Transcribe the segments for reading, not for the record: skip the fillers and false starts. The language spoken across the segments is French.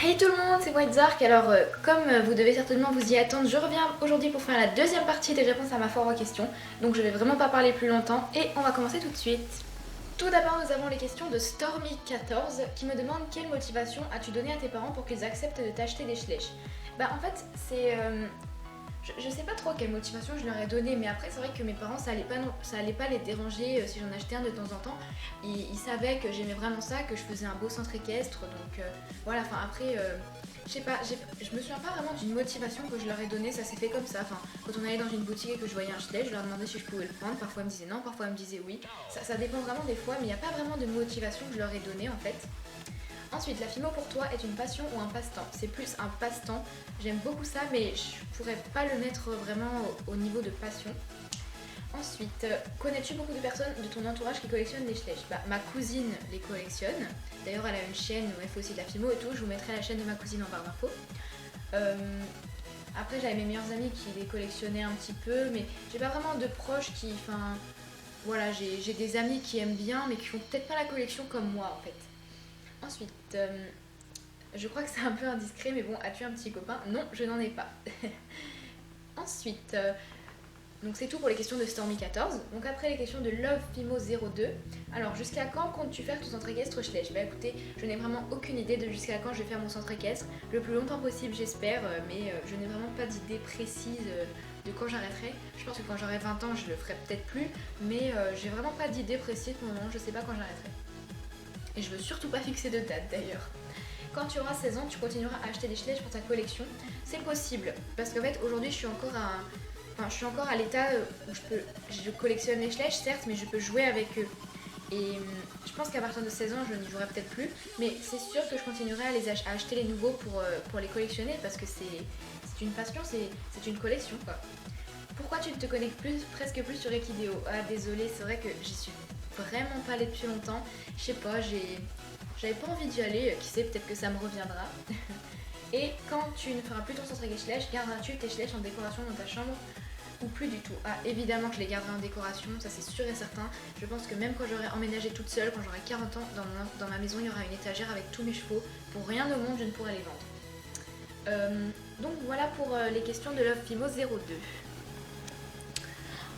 Hey tout le monde, c'est White Zark. Alors comme vous devez certainement vous y attendre, je reviens aujourd'hui pour faire la deuxième partie des réponses à ma foire aux questions. Donc je vais vraiment pas parler plus longtemps et on va commencer tout de suite. Tout d'abord nous avons les questions de Stormy14 qui me demande quelle motivation as-tu donné à tes parents pour qu'ils acceptent de t'acheter des schleches. Bah en fait c'est... Je sais pas trop quelle motivation je leur ai donné, mais après c'est vrai que mes parents ça allait pas les déranger si j'en achetais un de temps en temps. Ils savaient que j'aimais vraiment ça, que je faisais un beau centre équestre, donc voilà, enfin après je sais pas, je me souviens pas vraiment d'une motivation que je leur ai donnée, ça s'est fait comme ça. Enfin, quand on allait dans une boutique et que je voyais un schlecht, je leur demandais si je pouvais le prendre, parfois ils me disaient non, parfois ils me disaient oui. Ça dépend vraiment des fois, mais il n'y a pas vraiment de motivation que je leur ai donnée en fait. Ensuite, la phimo pour toi est une passion ou un passe-temps? C'est plus un passe-temps, j'aime beaucoup ça, mais je pourrais pas le mettre vraiment au niveau de passion. Ensuite, connais-tu beaucoup de personnes de ton entourage qui collectionnent des schlechts? Bah, ma cousine les collectionne, d'ailleurs elle a une chaîne où elle fait aussi de la phimo et tout, je vous mettrai la chaîne de ma cousine en barre d'infos. Après j'avais mes meilleurs amis qui les collectionnaient un petit peu, mais j'ai pas vraiment de proches qui... Enfin, voilà, j'ai des amis qui aiment bien, mais qui font peut-être pas la collection comme moi en fait. Ensuite, je crois que c'est un peu indiscret, mais bon, as-tu un petit copain? Non, je n'en ai pas. Ensuite, donc c'est tout pour les questions de Stormy14. Donc après les questions de LoveFimo02. Alors jusqu'à quand comptes-tu faire ton centre équestre Schlecht? Bah écoutez, je n'ai vraiment aucune idée de jusqu'à quand je vais faire mon centre équestre. Le plus longtemps possible j'espère, mais je n'ai vraiment pas d'idée précise de quand j'arrêterai. Je pense que quand j'aurai 20 ans je le ferai peut-être plus, mais j'ai vraiment pas d'idée précise pour le moment, je sais pas quand j'arrêterai. Et je veux surtout pas fixer de date d'ailleurs. Quand tu auras 16 ans, tu continueras à acheter des schlechts pour ta collection. C'est possible, parce qu'en fait aujourd'hui je suis encore à l'état où je collectionne les schlechts certes, mais je peux jouer avec eux. Et je pense qu'à partir de 16 ans, je n'y jouerai peut-être plus, mais c'est sûr que je continuerai à acheter les nouveaux pour les collectionner, parce que c'est une passion, c'est une collection quoi. Pourquoi tu ne te connectes presque plus sur Equideo? Ah désolé, c'est vrai que j'y suis vraiment pas allée depuis longtemps. Je sais pas, j'avais pas envie d'y aller, qui sait, peut-être que ça me reviendra. Et quand tu ne feras plus ton centre schlecht, garderas-tu tes schlechts en décoration dans ta chambre ou plus du tout? Ah évidemment que je les garderai en décoration, ça c'est sûr et certain. Je pense que même quand j'aurai emménagé toute seule, quand j'aurai 40 ans, dans ma maison il y aura une étagère avec tous mes chevaux. Pour rien au monde je ne pourrai les vendre. Donc voilà pour les questions de LoveFimo02.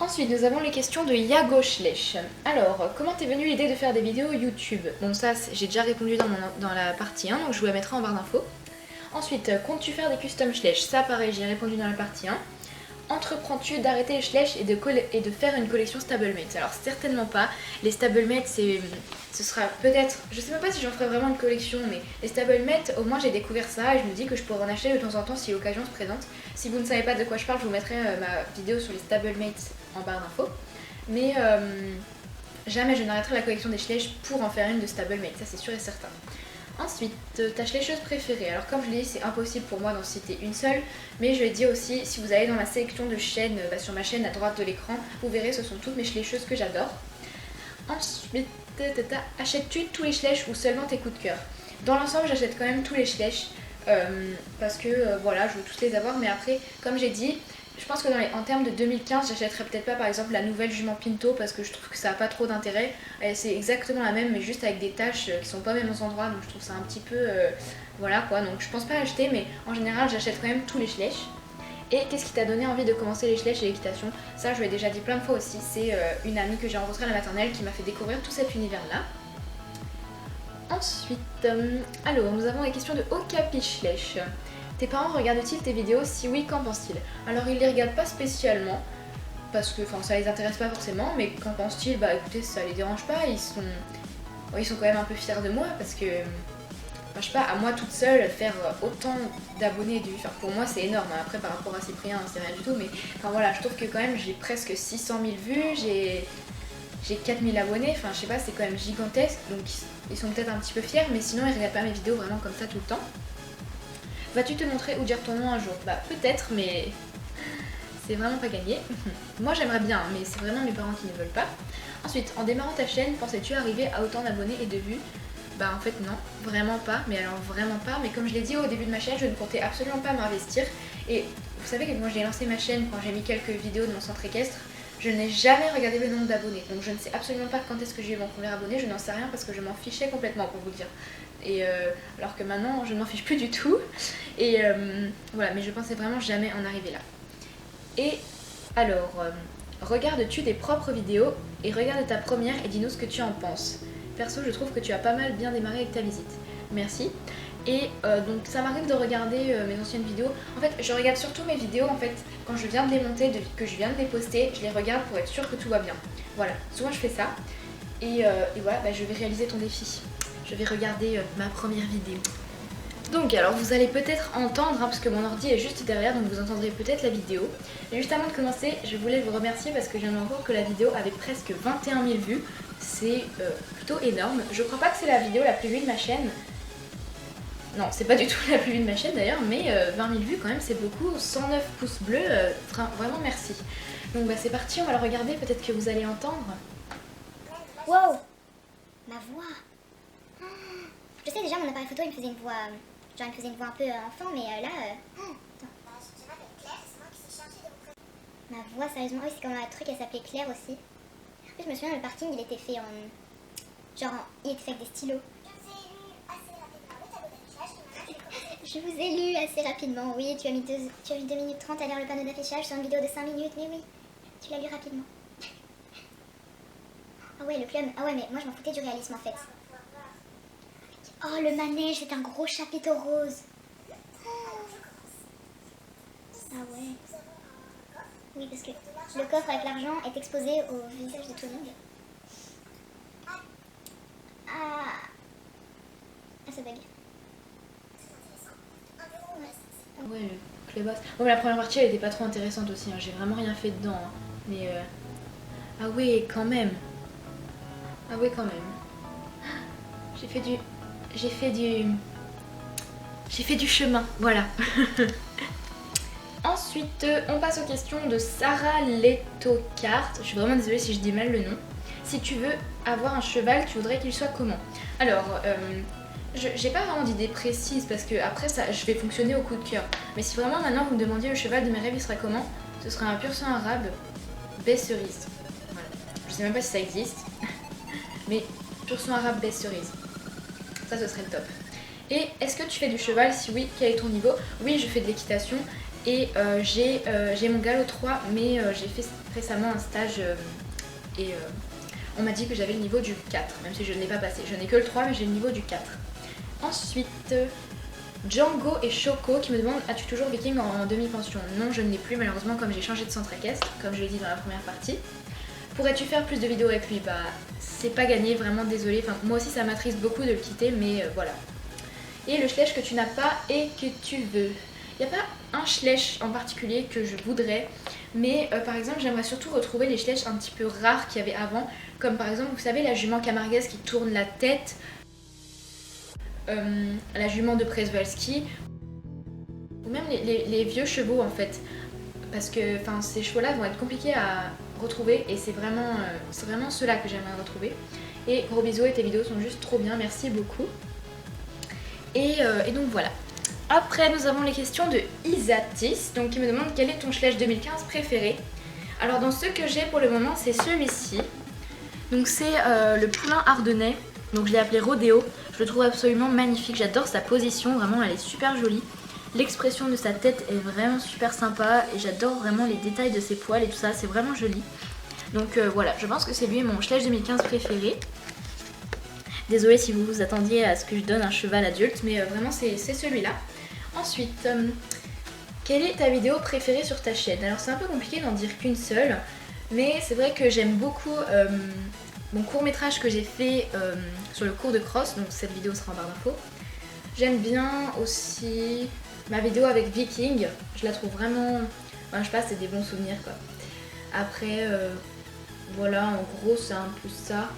Ensuite, nous avons les questions de Yago Schlecht. Alors, comment t'es venue l'idée de faire des vidéos YouTube? Bon, ça, j'ai déjà répondu dans la partie 1, donc je vous la mettrai en barre d'infos. Ensuite, comptes-tu faire des custom Schlecht? Ça, pareil, j'ai répondu dans la partie 1. Entreprends-tu d'arrêter les Schlecht et de faire une collection stablemate? Alors, certainement pas. Les stablemate, ce sera peut-être... Je sais même pas si j'en ferai vraiment une collection, mais les stablemate, au moins j'ai découvert ça et je me dis que je pourrais en acheter de temps en temps si l'occasion se présente. Si vous ne savez pas de quoi je parle, je vous mettrai ma vidéo sur les stablemate en barre d'infos. Mais jamais je n'arrêterai la collection des schlechts pour en faire une de stablemate, ça c'est sûr et certain. Ensuite, ta schlechteuse préférée. Alors comme je l'ai dit, c'est impossible pour moi d'en citer une seule, mais je l'ai dit aussi, si vous allez dans ma sélection de chaînes, sur ma chaîne à droite de l'écran, vous verrez, ce sont toutes mes schlechteuses que j'adore. Ensuite, achètes-tu tous les schlechts ou seulement tes coups de cœur? Dans l'ensemble, j'achète quand même tous les schlechts, parce que voilà, je veux tous les avoir, mais après, comme j'ai dit, je pense que en termes de 2015, j'achèterais peut-être pas par exemple la nouvelle jument Pinto parce que je trouve que ça a pas trop d'intérêt. C'est exactement la même mais juste avec des taches qui sont pas aux mêmes endroits, donc je trouve ça un petit peu... voilà quoi, donc je pense pas acheter, mais en général j'achète quand même tous les schlechts. Et qu'est-ce qui t'a donné envie de commencer les schlechts et l'équitation? Ça je l'ai déjà dit plein de fois aussi, c'est une amie que j'ai rencontrée à la maternelle qui m'a fait découvrir tout cet univers là. Ensuite, alors nous avons les questions de Okapi Schlecht. Tes parents regardent-ils tes vidéos? Si oui, qu'en pensent-ils? Alors ils les regardent pas spécialement, parce que ça les intéresse pas forcément, mais qu'en pensent-ils? Bah écoutez, ça les dérange pas, ils sont quand même un peu fiers de moi, parce que, je sais pas, à moi toute seule, faire autant d'abonnés de vues, pour moi c'est énorme, hein. Après par rapport à Cyprien c'est rien du tout, mais voilà, je trouve que quand même j'ai presque 600 000 vues, j'ai 4000 abonnés, je sais pas, c'est quand même gigantesque, donc ils sont peut-être un petit peu fiers, mais sinon ils regardent pas mes vidéos vraiment comme ça tout le temps. Vas-tu te montrer ou dire ton nom un jour? Bah peut-être, mais c'est vraiment pas gagné. Moi j'aimerais bien, mais c'est vraiment mes parents qui ne veulent pas. Ensuite, en démarrant ta chaîne, pensais-tu arriver à autant d'abonnés et de vues? Bah en fait non, vraiment pas, mais alors vraiment pas. Mais comme je l'ai dit au début de ma chaîne, je ne comptais absolument pas m'investir. Et vous savez que quand j'ai lancé ma chaîne, quand j'ai mis quelques vidéos de mon centre équestre, Je n'ai jamais regardé le nombre d'abonnés, donc je ne sais absolument pas quand est-ce que j'ai eu mon premier abonné, je n'en sais rien parce que je m'en fichais complètement pour vous dire. Et alors que maintenant je ne m'en fiche plus du tout. Et voilà, mais je pensais vraiment jamais en arriver là. Et alors, regardes-tu des propres vidéos et regarde ta première et dis-nous ce que tu en penses. Perso, je trouve que tu as pas mal bien démarré avec ta visite. Merci. Et donc ça m'arrive de regarder mes anciennes vidéos. En fait, je regarde surtout mes vidéos en fait quand je viens de les monter, que je viens de les poster, je les regarde pour être sûre que tout va bien. Voilà, souvent je fais ça. Et voilà, bah, je vais réaliser ton défi. Je vais regarder ma première vidéo. Donc alors vous allez peut-être entendre, parce que mon ordi est juste derrière, donc vous entendrez peut-être la vidéo. Et juste avant de commencer, je voulais vous remercier parce que je viens de voir que la vidéo avait presque 21 000 vues. C'est plutôt énorme. Je crois pas que c'est la vidéo la plus vue de ma chaîne. Non, c'est pas du tout la plus vue de ma chaîne d'ailleurs, mais 20 000 vues quand même c'est beaucoup, 109 pouces bleus, vraiment merci. Donc bah c'est parti, on va le regarder, peut-être que vous allez entendre. Wow, ma voix. Je sais déjà mon appareil photo il me faisait une voix, genre il me faisait une voix un peu enfant, mais là... attends. Je m'appelle Claire, c'est moi qui suis chargée de vous. Ma voix sérieusement, oui c'est comme un truc, elle s'appelait Claire aussi. En plus je me souviens le parking il était fait en... genre il était fait avec des stylos. Je vous ai lu assez rapidement, oui, tu as mis 2 minutes 30 à lire le panneau d'affichage sur une vidéo de 5 minutes, mais oui, tu l'as lu rapidement. Ah ouais, le club, ah ouais, mais moi je m'en foutais du réalisme en fait. Oh, le manège, c'est un gros chapiteau rose. Ah ouais. Oui, parce que le coffre avec l'argent est exposé au visage de tout le monde. Ah, ça bug. Ouais, le clubhouse. Bon, mais la première partie elle était pas trop intéressante aussi, hein. J'ai vraiment rien fait dedans. Hein. Mais ah oui, quand même. Ah oui, quand même. J'ai fait du chemin, voilà. Ensuite, on passe aux questions de Sarah Letocart. Je suis vraiment désolée si je dis mal le nom. Si tu veux avoir un cheval, tu voudrais qu'il soit comment? Alors, j'ai pas vraiment d'idée précise parce que après ça, je vais fonctionner au coup de cœur. Mais si vraiment maintenant vous me demandiez le cheval de mes rêves, il serait comment? Ce serait un pur sang arabe, baie cerise. Voilà. Je sais même pas si ça existe, mais pur sang arabe, baie cerise. Ça, ce serait le top. Et est-ce que tu fais du cheval? Si oui, quel est ton niveau? Oui, je fais de l'équitation et j'ai mon galop 3, mais j'ai fait récemment un stage et on m'a dit que j'avais le niveau du 4, même si je ne l'ai pas passé. Je n'ai que le 3, mais j'ai le niveau du 4. Ensuite, Django et Choco qui me demandent: as-tu toujours Viking en demi-pension? Non, je ne l'ai plus malheureusement, comme j'ai changé de centre équestre, comme je l'ai dit dans la première partie. Pourrais-tu faire plus de vidéos avec lui? Bah, c'est pas gagné, vraiment désolée. Enfin, moi aussi ça m'attriste beaucoup de le quitter, mais voilà. Et le schlecht que tu n'as pas et que tu veux? Il n'y a pas un schlecht en particulier que je voudrais, mais par exemple j'aimerais surtout retrouver les schlechts un petit peu rares qu'il y avait avant, comme par exemple vous savez la jument camarguaise qui tourne la tête, la jument de Przewalski, ou même les vieux chevaux en fait, parce que ces chevaux là vont être compliqués à retrouver et c'est vraiment ceux-là que j'aimerais retrouver. Et gros bisous, et tes vidéos sont juste trop bien, merci beaucoup. Et donc voilà. Après nous avons les questions de Isatis, donc qui me demande quel est ton schlecht 2015 préféré. Alors dans ceux que j'ai pour le moment c'est celui-ci. Donc c'est le poulain ardennais, donc je l'ai appelé Rodéo. Je le trouve absolument magnifique, j'adore sa position, vraiment elle est super jolie. L'expression de sa tête est vraiment super sympa et j'adore vraiment les détails de ses poils et tout ça, c'est vraiment joli. Donc voilà, je pense que c'est lui mon schlecht 2015 préféré. Désolée si vous vous attendiez à ce que je donne un cheval adulte, mais vraiment c'est celui-là. Ensuite, quelle est ta vidéo préférée sur ta chaîne? Alors c'est un peu compliqué d'en dire qu'une seule, mais c'est vrai que j'aime beaucoup mon court-métrage que j'ai fait sur le cours de cross, donc cette vidéo sera en barre d'infos. J'aime bien aussi ma vidéo avec Viking, je la trouve vraiment... Enfin, je sais pas, c'est des bons souvenirs quoi. Après, voilà, en gros c'est un peu ça.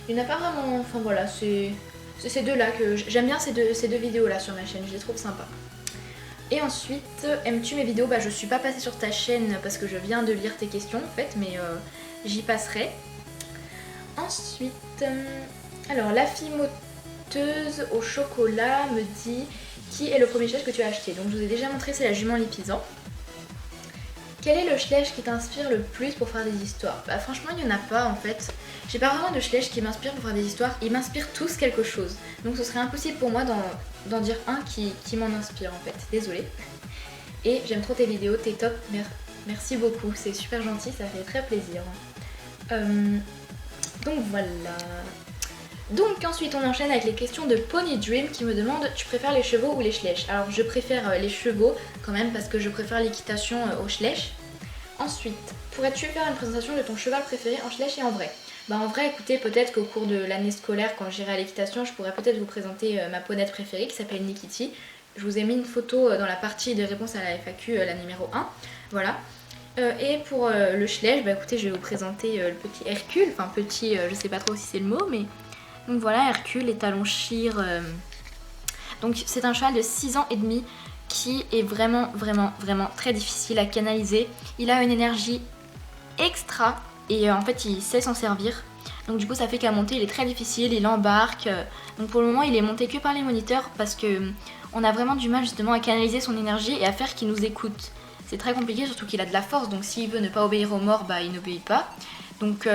Il n'y en a pas vraiment... Enfin voilà, c'est ces deux-là que... J'aime bien ces deux vidéos-là sur ma chaîne, je les trouve sympas. Et ensuite, aimes-tu mes vidéos? Bah je suis pas passée sur ta chaîne parce que je viens de lire tes questions en fait, mais j'y passerai. Ensuite, alors la fille moteuse au chocolat me dit qui est le premier schlecht que tu as acheté. Donc je vous ai déjà montré, c'est la jument Lipizan. Quel est le schlecht qui t'inspire le plus pour faire des histoires? Bah franchement il n'y en a pas en fait. J'ai pas vraiment de schlecht qui m'inspire pour faire des histoires. Ils m'inspirent tous quelque chose. Donc ce serait impossible pour moi d'en dire un qui m'en inspire en fait. Désolée. Et j'aime trop tes vidéos, t'es top. Merci beaucoup, c'est super gentil, ça fait très plaisir. Donc voilà. Donc ensuite on enchaîne avec les questions de Pony Dream qui me demande tu préfères les chevaux ou les schlecht? Alors je préfère les chevaux quand même parce que je préfère l'équitation au schlecht. Ensuite, pourrais-tu faire une présentation de ton cheval préféré en schlecht et en vrai? Bah en vrai écoutez, peut-être qu'au cours de l'année scolaire quand j'irai à l'équitation je pourrais peut-être vous présenter ma ponette préférée qui s'appelle Nikiti. Je vous ai mis une photo dans la partie de réponse à la FAQ, la numéro 1. Voilà. Et pour le schlecht, bah écoutez je vais vous présenter le petit Hercule. Enfin petit, je sais pas trop si c'est le mot mais... Donc voilà, Hercule, étalon Shire. Donc c'est un cheval de 6 ans et demi qui est vraiment très difficile à canaliser. Il a une énergie extra et en fait il sait s'en servir. Donc du coup ça fait qu'à monter il est très difficile, il embarque. Donc pour le moment il est monté que par les moniteurs parce que on a vraiment du mal justement à canaliser son énergie et à faire qu'il nous écoute. C'est très compliqué surtout qu'il a de la force donc s'il veut ne pas obéir aux morts bah il n'obéit pas. Donc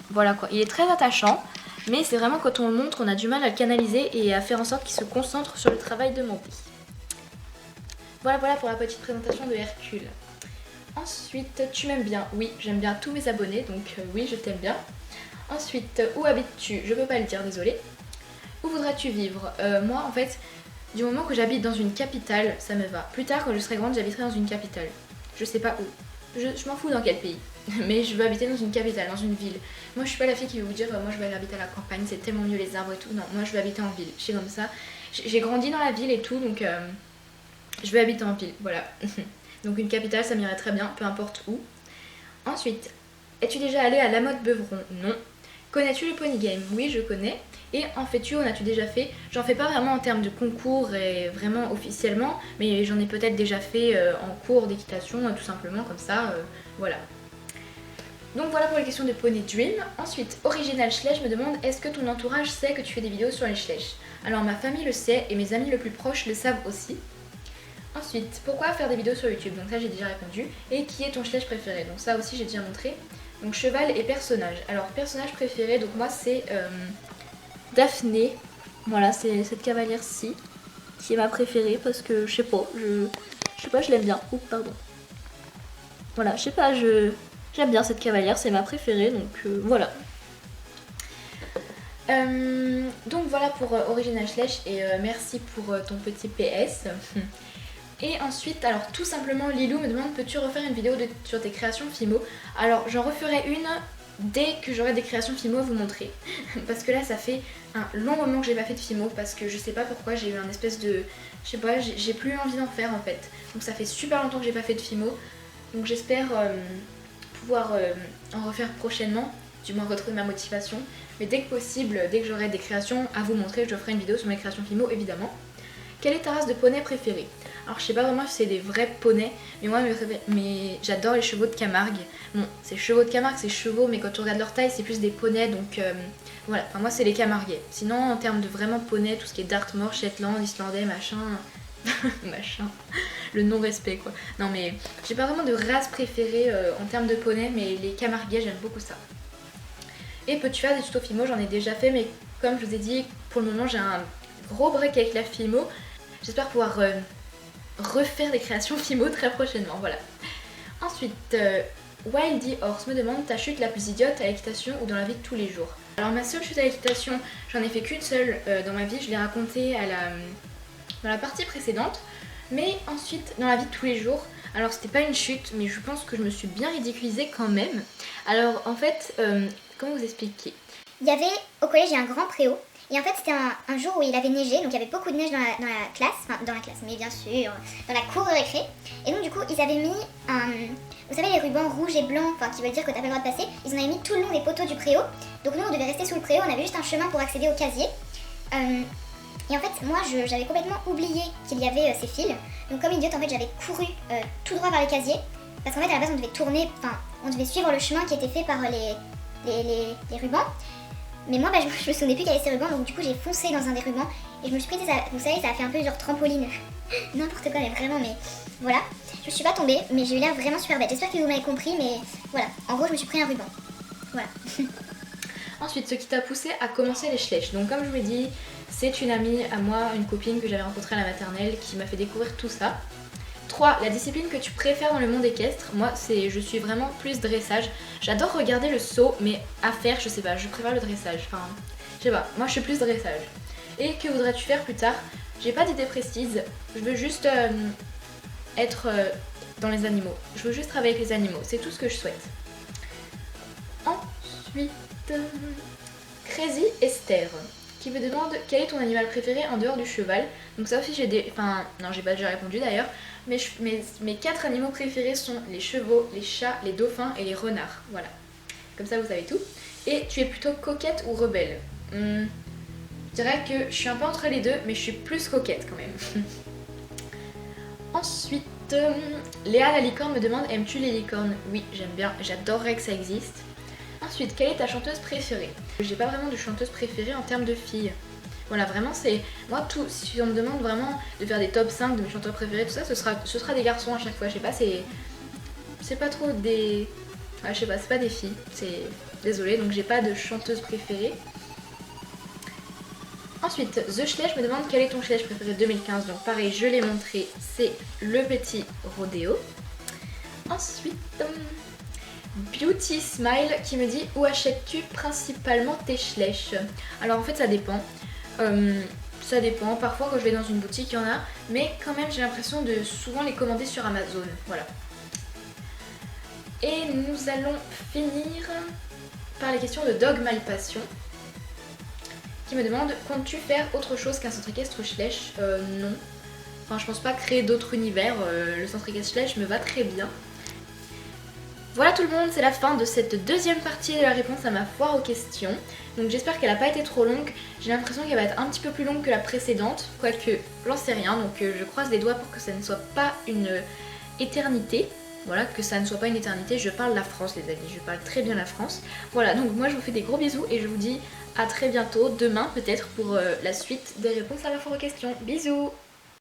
voilà quoi, il est très attachant. Mais c'est vraiment quand on le montre, on a du mal à le canaliser et à faire en sorte qu'il se concentre sur le travail de montée. Voilà pour la petite présentation de Hercule. Ensuite, tu m'aimes bien? Oui, j'aime bien tous mes abonnés, donc oui, je t'aime bien. Ensuite, où habites-tu? Je peux pas le dire, désolée. Où voudrais-tu vivre? Moi, en fait, du moment que j'habite dans une capitale, ça me va. Plus tard, quand je serai grande, j'habiterai dans une capitale. Je sais pas où. Je m'en fous dans quel pays. Mais je veux habiter dans une capitale, dans une ville. Moi je suis pas la fille qui va vous dire moi je vais aller habiter à la campagne, c'est tellement mieux les arbres et tout. Non, moi je veux habiter en ville, je suis comme ça. J'ai grandi dans la ville et tout donc je veux habiter en ville, voilà. Donc une capitale ça m'irait très bien, peu importe où. Ensuite, es-tu déjà allé à La Motte Beuvron? Non. Connais-tu le Pony Game? Oui je connais. Et en fais-tu, en as-tu déjà fait? J'en fais pas vraiment en termes de concours et vraiment officiellement, mais j'en ai peut-être déjà fait en cours d'équitation, tout simplement comme ça, voilà. Donc voilà pour les questions de Pony Dream. Ensuite, Original Schlecht me demande est-ce que ton entourage sait que tu fais des vidéos sur les schlecht? Alors ma famille le sait et mes amis le plus proches le savent aussi. Ensuite, pourquoi faire des vidéos sur YouTube? Donc ça j'ai déjà répondu. Et qui est ton schlecht préféré? Donc ça aussi j'ai déjà montré. Donc cheval et personnage. Alors personnage préféré, donc moi c'est Daphné. Voilà, c'est cette cavalière-ci qui est ma préférée parce que je sais pas, je l'aime bien. Oups, pardon. Voilà, je sais pas, j'aime bien cette cavalière, c'est ma préférée, donc voilà. Donc voilà pour Original Schlecht et merci pour ton petit PS. Et ensuite, alors tout simplement, Lilou me demande peux-tu refaire une vidéo sur tes créations Fimo? Alors j'en referai une dès que j'aurai des créations Fimo à vous montrer. Parce que là ça fait un long moment que j'ai pas fait de Fimo parce que je sais pas pourquoi j'ai eu un espèce de... Je sais pas, j'ai plus envie d'en faire en fait. Donc ça fait super longtemps que j'ai pas fait de Fimo. Donc j'espère pouvoir en refaire prochainement, du moins retrouver ma motivation. Mais dès que possible, dès que j'aurai des créations à vous montrer, je ferai une vidéo sur mes créations Fimo évidemment. Quelle est ta race de poney préférée? Alors je sais pas vraiment si c'est des vrais poneys, mais moi j'adore les chevaux de Camargue. Bon, c'est chevaux de Camargue, c'est chevaux, mais quand tu regardes leur taille, c'est plus des poneys, donc voilà. Enfin moi c'est les Camarguais. Sinon en termes de vraiment poney, tout ce qui est Dartmoor, Shetland, Islandais, machin... machin, le non-respect quoi. Non mais j'ai pas vraiment de race préférée en termes de poney, mais les Camarguais j'aime beaucoup ça. Et peux-tu faire des tutos Fimo? J'en ai déjà fait, mais comme je vous ai dit, pour le moment j'ai un gros break avec la Fimo. J'espère pouvoir refaire des créations Fimo très prochainement, voilà. Ensuite, Wildy Horse me demande ta chute la plus idiote à l'équitation ou dans la vie de tous les jours? Alors ma seule chute à l'équitation, j'en ai fait qu'une seule dans ma vie, je l'ai racontée dans la partie précédente, mais ensuite dans la vie de tous les jours, alors c'était pas une chute, mais je pense que je me suis bien ridiculisée quand même. Alors en fait, comment vous expliquer? Il y avait au collège un grand préau. Et en fait c'était un jour où il avait neigé, donc il y avait beaucoup de neige dans la classe, enfin dans la classe, mais bien sûr, dans la cour de récré. Et donc du coup ils avaient mis, vous savez les rubans rouges et blancs, enfin qui veulent dire que t'as pas le droit de passer, ils en avaient mis tout le long des poteaux du préau. Donc nous on devait rester sous le préau, on avait juste un chemin pour accéder au casier. Et en fait moi j'avais complètement oublié qu'il y avait ces fils. Donc comme idiote en fait j'avais couru tout droit vers les casiers. Parce qu'en fait à la base on devait tourner, enfin on devait suivre le chemin qui était fait par les rubans. Mais moi je me souvenais plus qu'il y avait ces rubans, donc du coup j'ai foncé dans un des rubans et je me suis pris, vous savez, ça a fait un peu genre trampoline. N'importe quoi, mais vraiment, mais voilà. Je suis pas tombée, mais j'ai eu l'air vraiment super bête. J'espère que vous m'avez compris, mais voilà. En gros, je me suis pris un ruban. Voilà. Ensuite, ce qui t'a poussé à commencer les Schlecht. Donc comme je vous l'ai dit, c'est une amie à moi, une copine que j'avais rencontrée à la maternelle qui m'a fait découvrir tout ça. 3. La discipline que tu préfères dans le monde équestre. Moi, je suis vraiment plus dressage. J'adore regarder le saut, mais à faire, je sais pas, je préfère le dressage. Enfin, je sais pas, moi je suis plus dressage. Et que voudrais-tu faire plus tard? J'ai pas d'idée précise, je veux juste être dans les animaux. Je veux juste travailler avec les animaux, c'est tout ce que je souhaite. Ensuite, Crazy Esther qui me demande quel est ton animal préféré en dehors du cheval. Donc ça aussi j'ai des... Enfin, non, j'ai pas déjà répondu d'ailleurs. Mais mes 4 animaux préférés sont les chevaux, les chats, les dauphins et les renards. Voilà. Comme ça vous savez tout. Et tu es plutôt coquette ou rebelle? Je dirais que je suis un peu entre les deux, mais je suis plus coquette quand même. Ensuite, Léa la licorne me demande, aimes-tu les licornes? Oui, j'aime bien, j'adorerais que ça existe. Ensuite, quelle est ta chanteuse préférée? J'ai pas vraiment de chanteuse préférée en termes de filles. Voilà, vraiment c'est... Moi, tout, si on me demande vraiment de faire des top 5 de mes chanteurs préférés, tout ça, ce sera des garçons à chaque fois. Je sais pas, c'est pas trop des... Ouais, je sais pas, c'est pas des filles. Désolée, donc j'ai pas de chanteuse préférée. Ensuite, The Schlecht me demande quel est ton Schlecht préféré 2015. Donc pareil, je l'ai montré, c'est le petit rodéo. Ensuite... Beauty Smile qui me dit où achètes-tu principalement tes Schlecht? Alors en fait ça dépend. Ça dépend, parfois quand je vais dans une boutique il y en a, mais quand même j'ai l'impression de souvent les commander sur Amazon. Voilà. Et nous allons finir par les questions de Dog My Passion qui me demande comptes-tu faire autre chose qu'un centre équestre Schlecht? Non. Enfin je pense pas créer d'autres univers, le centre équestre Schlecht me va très bien. Voilà tout le monde, c'est la fin de cette deuxième partie de la réponse à ma foire aux questions. Donc j'espère qu'elle n'a pas été trop longue. J'ai l'impression qu'elle va être un petit peu plus longue que la précédente, quoique j'en sais rien. Donc je croise les doigts pour que ça ne soit pas une éternité. Voilà, que ça ne soit pas une éternité. Je parle la France les amis, je parle très bien la France. Voilà, donc moi je vous fais des gros bisous et je vous dis à très bientôt, demain peut-être pour la suite des réponses à ma foire aux questions. Bisous!